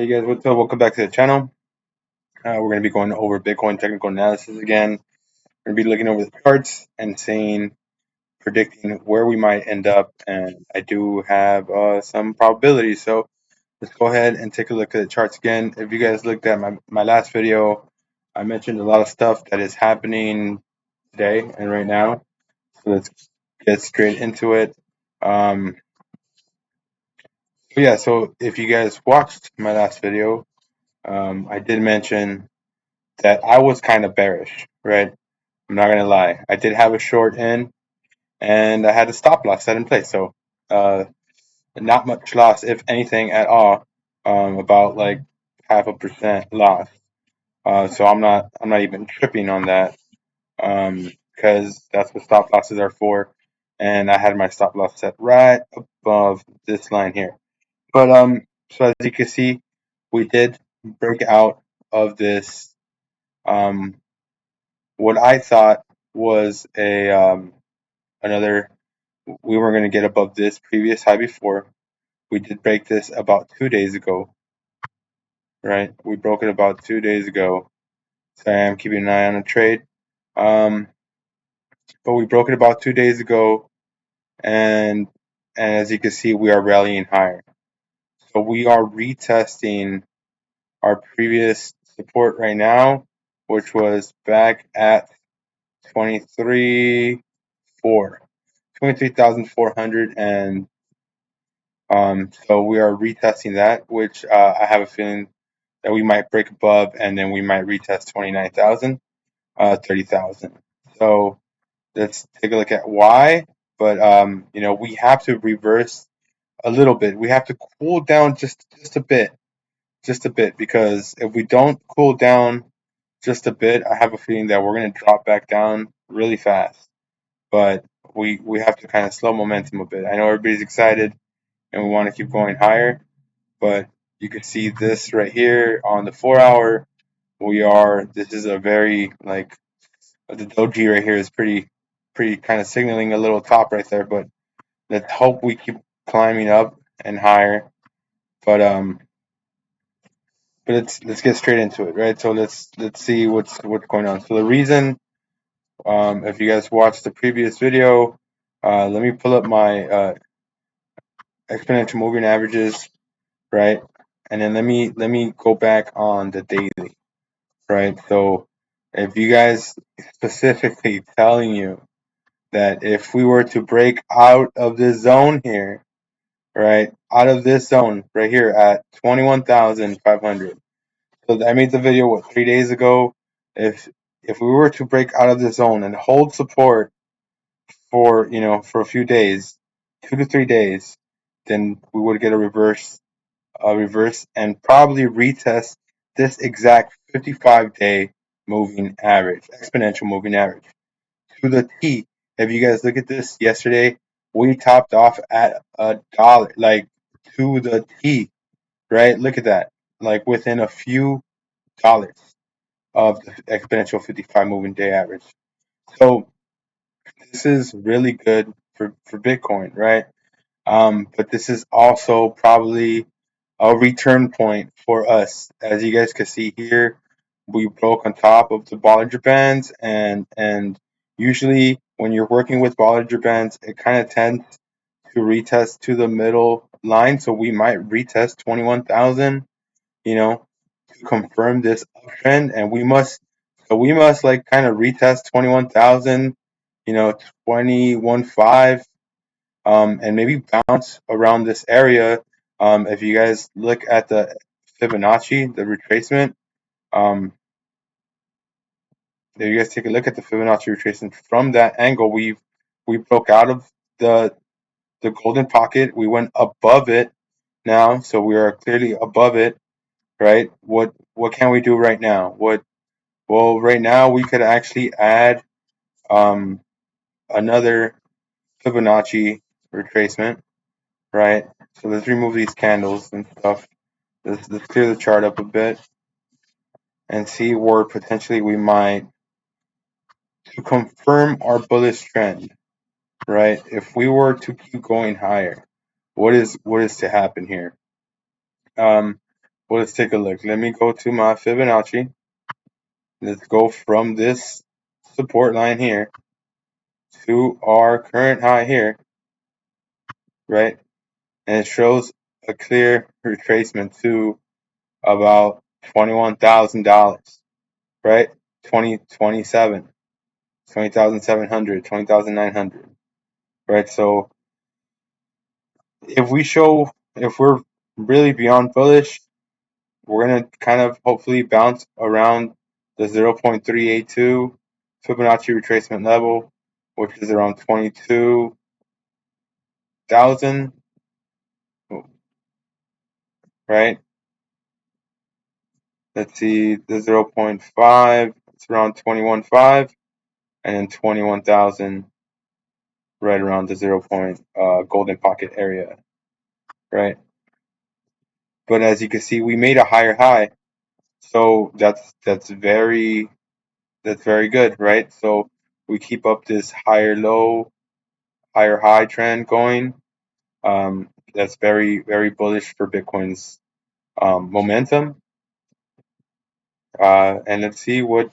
Hey guys, what's up? Welcome back to the channel. We're going to be going over Bitcoin technical analysis again. We're going to be looking over the charts and predicting where we might end up. And I do have some probabilities. So let's go ahead and take a look at the charts again. If you guys looked at my last video, I mentioned a lot of stuff that is happening today and right now. So let's get straight into it. So if you guys watched my last video, I did mention that I was kind of bearish, right? I'm not gonna lie. I did have a short in, and I had a stop loss set in place, so uh, not much loss, if anything at all. About like 0.5% loss. So I'm not even tripping on that, because that's what stop losses are for. And I had my stop loss set right above this line here. But so as you can see, we did break out of this um what I thought was a another. We were going to get above this previous high before. We did break this about 2 days ago, right? We broke it about 2 days ago. So I am keeping an eye on the trade. Um, but we broke it about 2 days ago, and as you can see, we are rallying higher. So we are retesting our previous support right now, which was back at 23 4. 23,400, and so we are retesting that, which I have a feeling that we might break above, and then we might retest 29,000, 30,000. So let's take a look at why. But we have to reverse a little bit. We have to cool down just a bit, because if we don't cool down just a bit, I have a feeling that we're going to drop back down really fast. But we have to kind of slow momentum a bit. I know everybody's excited and we want to keep going higher, but you can see this right here on the 4 hour. This is a very, like, the doji right here is pretty kind of signaling a little top right there, but let's hope we keep climbing up and higher. But let's get straight into it, right? So let's see what's going on. So the reason, if you guys watched the previous video, let me pull up my exponential moving averages, right? And then let me go back on the daily, right? So if you guys, specifically telling you that if we were to break out of this zone here, right, out of this zone right here at 21,500. So I made the video 3 days ago. If we were to break out of the zone and hold support for a few days, 2 to 3 days, then we would get a reverse and probably retest this exact 55-day moving average, exponential moving average, to the T. If you guys look at this yesterday, we topped off at $1, like, to the T, right? Look at that, like within a few dollars of the exponential 55 moving day average. So this is really good for Bitcoin, right? But this is also probably a return point for us. As you guys can see here, we broke on top of the Bollinger Bands, and usually when you're working with Bollinger Bands, it kind of tends to retest to the middle line. So we might retest 21,000, to confirm this uptrend, and we must like kind of retest 21,000, 21.5, and maybe bounce around this area. If you guys look at the Fibonacci, the retracement, um, if you guys take a look at the Fibonacci retracement from that angle, we broke out of the golden pocket. We went above it now, so we are clearly above it, right? What can we do right now? Well, right now we could actually add um, another Fibonacci retracement, right? So let's remove these candles and stuff. Let's clear the chart up a bit and see where potentially we might, to confirm our bullish trend, right? If we were to keep going higher, what is to happen here? Um, Well, let's take a look. Let me go to my Fibonacci. Let's go from this support line here to our current high here, right? And it shows a clear retracement to about $21,000, right? 2027, 20,700, 20,900, right? So if we're really beyond bullish, we're gonna kind of hopefully bounce around the 0.382 Fibonacci retracement level, which is around 22,000, right? Let's see, the 0.5, it's around 21.5, and then 21,000 right around the 0 point golden pocket area, right? But as you can see, we made a higher high, so that's very good, right? So we keep up this higher low, higher high trend going. That's very bullish for Bitcoin's momentum. And let's see what,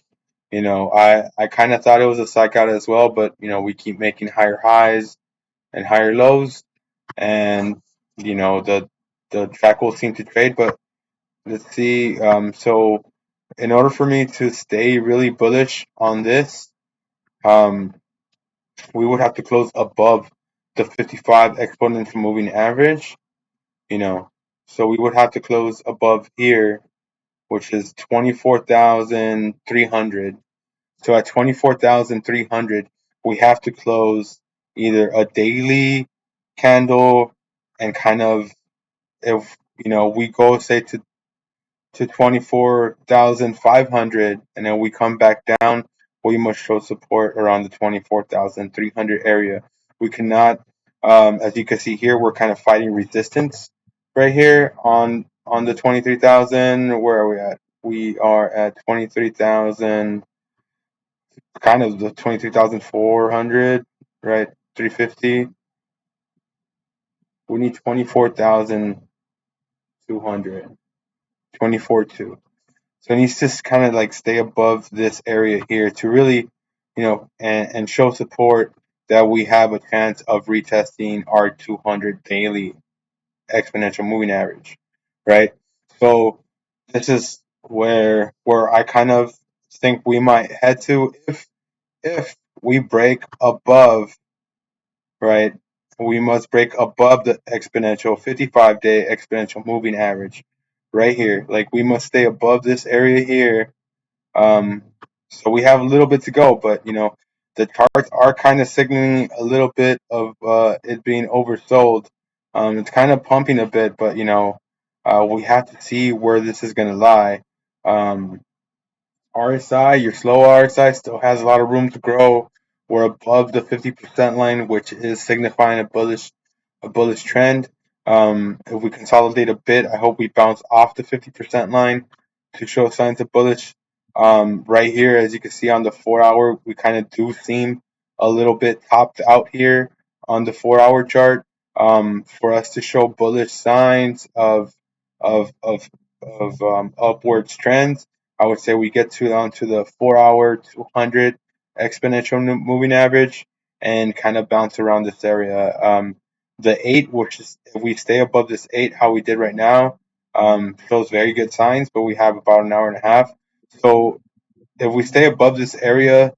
I kind of thought it was a psych out as well, but we keep making higher highs and higher lows, and the track will seem to trade. But let's see. So in order for me to stay really bullish on this, um, we would have to close above the 55 exponential moving average, you know. So we would have to close above here, which is 24,300. So at 24,300, we have to close either a daily candle and kind of, if we go say to 24,500 and then we come back down, we must show support around the 24,300 area. We cannot, as you can see here, we're kind of fighting resistance right here on the 23,000. Where are we at? We are at 23,000, kind of the 23,400, right? 350. We need 24,200, 24.2. So it needs to kind of like stay above this area here to really, and show support that we have a chance of retesting our 200 daily exponential moving average, right? So this is where I kind of think we might head to if we break above, right? We must break above the exponential 55-day exponential moving average right here. Like we must stay above this area here. um, so we have a little bit to go, but the charts are kind of signaling a little bit of it being oversold. It's kind of pumping a bit, but we have to see where this is going to lie. Um, RSI, your slow RSI still has a lot of room to grow. We're above the 50% line, which is signifying a bullish trend. If we consolidate a bit, I hope we bounce off the 50% line to show signs of bullish. Right here, as you can see on the 4 hour, we kind of do seem a little bit topped out here on the 4 hour chart. For us to show bullish signs of of upwards trends, I would say we get to down to the 4 hour 200 exponential moving average and kind of bounce around this area. The 8, which is if we stay above this 8, how we did right now, shows very good signs, but we have about an hour and a half. So if we stay above this area,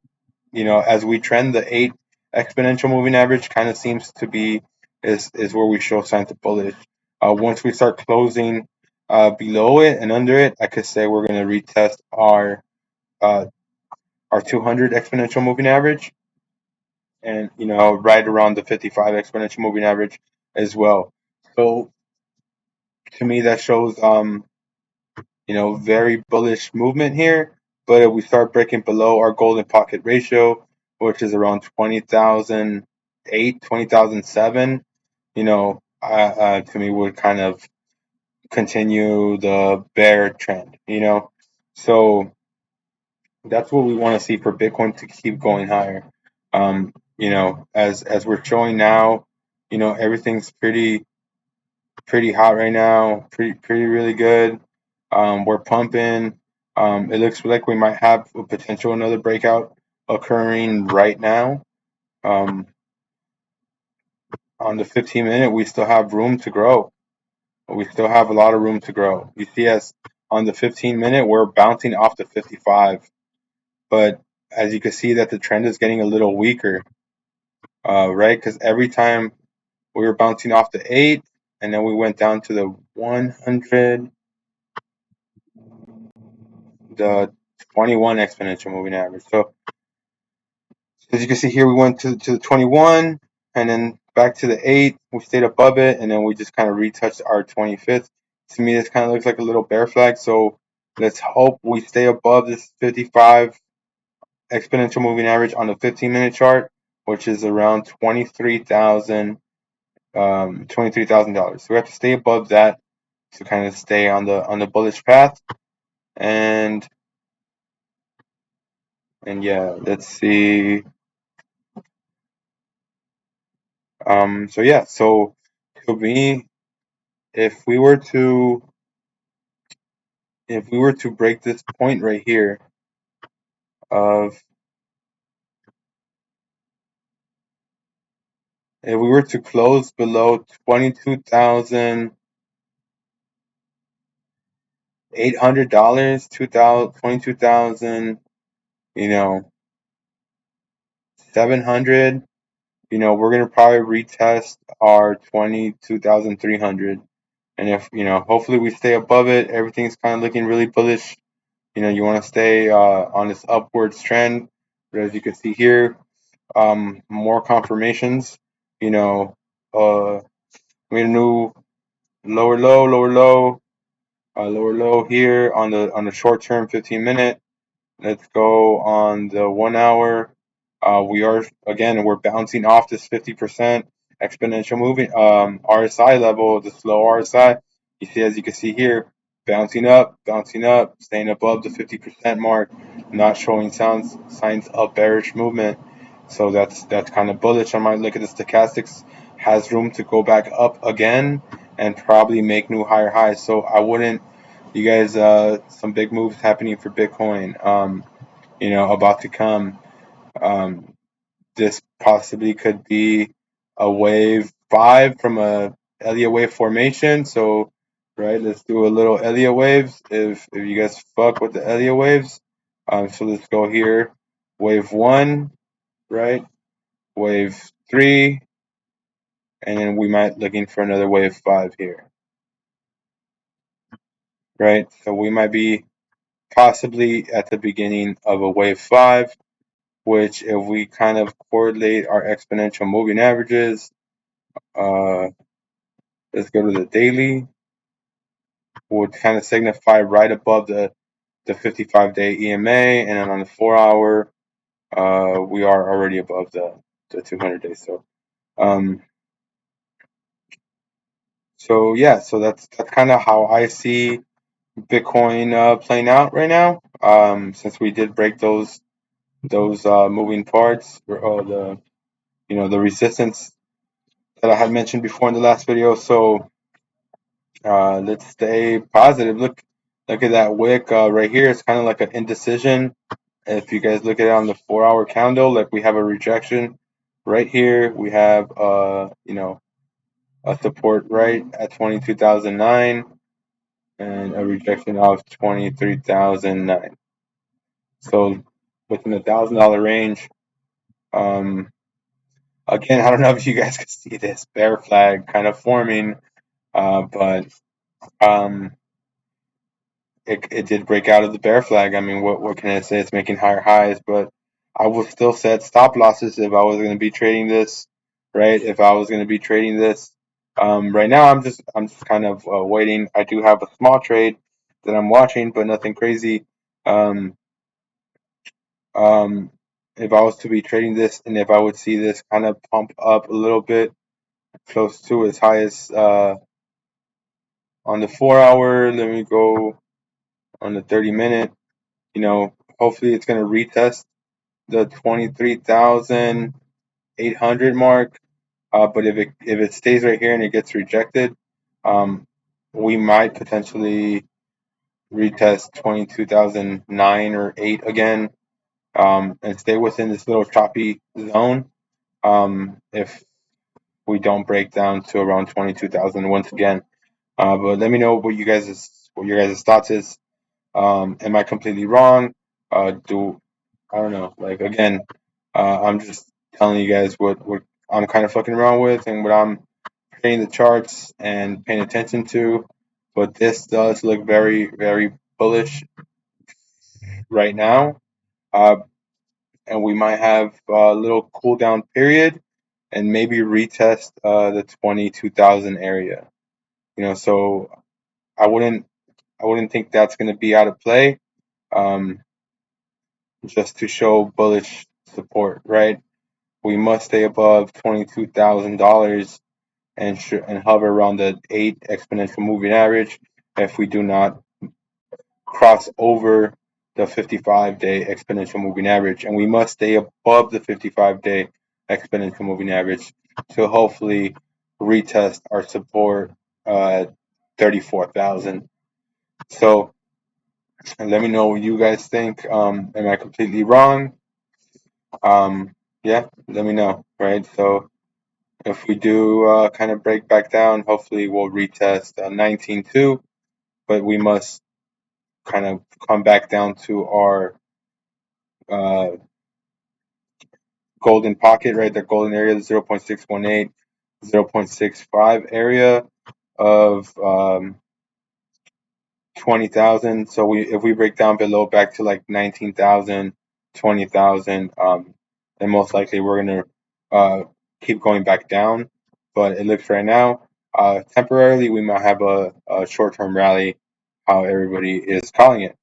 as we trend, the 8 exponential moving average kind of seems to be is where we show signs of bullish. Once we start closing below it and under it, I could say we're going to retest uh, our 200 exponential moving average, and right around the 55 exponential moving average as well. So to me, that shows very bullish movement here. But if we start breaking below our golden pocket ratio, which is around 20,008, 20,007, to me would kind of continue the bear trend. So that's what we want to see for Bitcoin to keep going higher. As we're showing now, everything's pretty hot right now, pretty really good. We're pumping. It looks like we might have a potential another breakout occurring right now. On the 15-minute, we still have room to grow. We still have a lot of room to grow. You see us on the 15-minute, we're bouncing off the 55, but as you can see that the trend is getting a little weaker, right? Because every time we were bouncing off the 8, and then we went down to the 100, the 21 exponential moving average. So as you can see here, we went to the 21 and then back to the 8. We stayed above it, and then we just kind of retouched our 25th. To me, this kind of looks like a little bear flag. So let's hope we stay above this 55 exponential moving average on the 15-minute chart, which is around $23,000. So we have to stay above that to kind of stay on the bullish path. And yeah, let's see. So yeah, so to me, if we were to break this point right here of if we were to close below 22,800, 22,000, 700, we're gonna probably retest our 22,300. And if hopefully we stay above it, everything's kind of looking really bullish. You want to stay on this upwards trend, but as you can see here, more confirmations. Made a new lower low, lower low here on the short term 15-minute. Let's go on the 1 hour. We're bouncing off this 50% exponential moving RSI level, the slow RSI. As you can see here, bouncing up, staying above the 50% mark, not showing signs of bearish movement. So that's kind of bullish. I might look at the stochastics, has room to go back up again and probably make new higher highs. So I wouldn't, you guys, some big moves happening for Bitcoin. About to come. Um, this possibly could be a wave 5 from a Elliott wave formation. So, right, let's do a little Elliott waves. If you guys fuck with the Elliott waves, so let's go here. Wave 1, right? Wave 3, and then we might looking for another wave 5 here, right? So we might be possibly at the beginning of a wave 5, which if we kind of correlate our exponential moving averages, let's go to the daily, would kind of signify right above the 55-day EMA, and then on the 4-hour, we are already above the 200 days. So yeah, so that's kind of how I see Bitcoin playing out right now. Since we did break those moving parts, or the resistance that I had mentioned before in the last video. So let's stay positive. Look at that wick right here. It's kind of like an indecision. If you guys look at it on the 4-hour candle, like we have a rejection right here. We have a support right at 22,009 and a rejection of 23,009. So within the $1,000 range. Again, I don't know if you guys can see this bear flag kind of forming, but it did break out of the bear flag. I mean, what can I say? It's making higher highs, but I would still set stop losses if I was going to be trading this, right? If I was going to be trading this, right now I'm just kind of waiting. I do have a small trade that I'm watching, but nothing crazy. Um, um, if I was to be trading this, and if I would see this kind of pump up a little bit, close to as high as on the 4-hour. Let me go on the 30-minute. Hopefully it's going to retest the 23,800 mark. But if it stays right here and it gets rejected, we might potentially retest 22,009 or 8 again, and stay within this little choppy zone. If we don't break down to around 22,000 once again. But let me know what your guys' thoughts is. Am I completely wrong? Do I don't know. Like again, I'm just telling you guys what I'm kind of fucking around with and what I'm trading the charts and paying attention to. But this does look very very bullish right now. Uh, and we might have a little cool down period and maybe retest the 22,000 area. So I wouldn't I wouldn't think that's going to be out of play. Um, just to show bullish support, right? We must stay above $22,000 and hover around the 8 exponential moving average if we do not cross over the 55-day exponential moving average, and we must stay above the 55-day exponential moving average to hopefully retest our support at 34,000. So let me know what you guys think. Am I completely wrong? Yeah, let me know, right? So if we do kind of break back down, hopefully we'll retest 19.2, but we must kind of come back down to our uh, golden pocket, right? The golden area, the 0.618, 0.65 area of 20,000. So if we break down below back to like 19,000, 20,000, then most likely we're gonna keep going back down. But it looks right now, temporarily we might have a short-term rally, how everybody is calling it.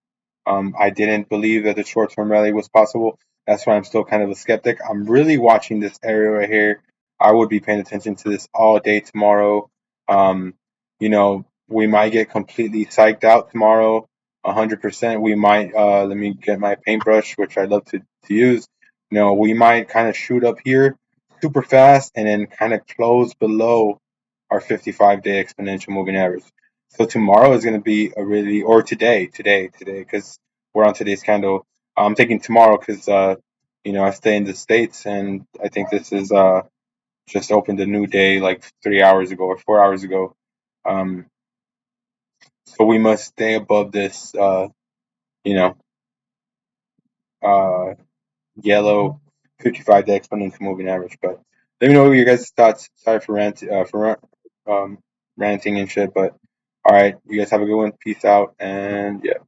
I didn't believe that the short-term rally was possible. That's why I'm still kind of a skeptic. I'm really watching this area right here. I would be paying attention to this all day tomorrow. Um, we might get completely psyched out tomorrow, 100%. We might, let me get my paintbrush, which I love to use. We might kind of shoot up here super fast and then kind of close below our 55-day exponential moving average. So tomorrow is going to be or today, because we're on today's candle. I'm taking tomorrow because, I stay in the States and I think this is just opened a new day like 3 hours ago or 4 hours ago. Um, so we must stay above this, you know, uh, yellow 55-day exponential moving average. But let me know your guys' thoughts. Sorry for ranting and shit, but all right, you guys have a good one. Peace out, and yeah.